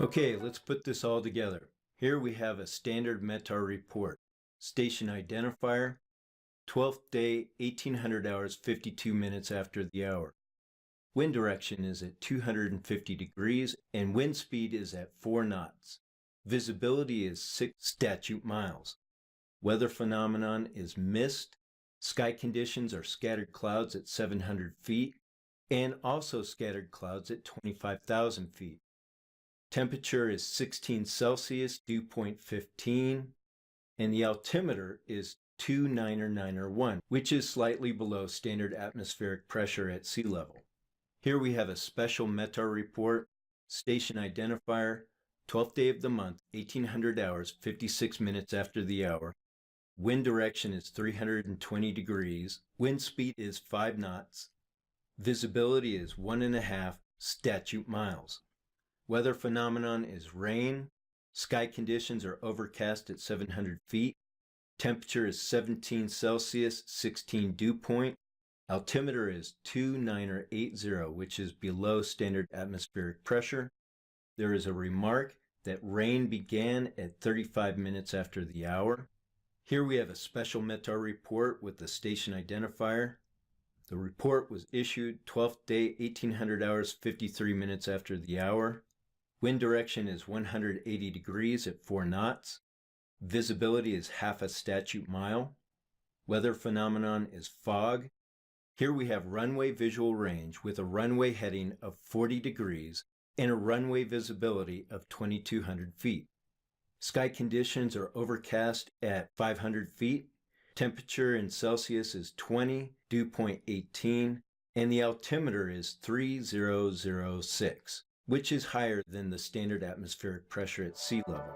Okay, let's put this all together. Here we have a standard METAR report. Station identifier, 12th day, 1800 hours, 52 minutes after the hour. Wind direction is at 250 degrees and wind speed is at 4 knots. Visibility is 6 statute miles. Weather phenomenon is mist. Sky conditions are scattered clouds at 700 feet and also scattered clouds at 25,000 feet. Temperature is 16 Celsius, dew point 15, and the altimeter is 29901, which is slightly below standard atmospheric pressure at sea level. Here we have a special METAR report, station identifier, 12th day of the month, 1800 hours, 56 minutes after the hour. Wind direction is 320 degrees. Wind speed is 5 knots. Visibility is 1.5 statute miles. Weather phenomenon is rain. Sky conditions are overcast at 700 feet. Temperature is 17 Celsius, 16 dew point. Altimeter is 29980, which is below standard atmospheric pressure. There is a remark that rain began at 35 minutes after the hour. Here we have a special METAR report with the station identifier. The report was issued 12th day, 1800 hours, 53 minutes after the hour. Wind direction is 180 degrees at 4 knots. Visibility is half a statute mile. Weather phenomenon is fog. Here we have runway visual range with a runway heading of 40 degrees and a runway visibility of 2,200 feet. Sky conditions are overcast at 500 feet. Temperature in Celsius is 20, dew point 18, and the altimeter is 3006, which is higher than the standard atmospheric pressure at sea level.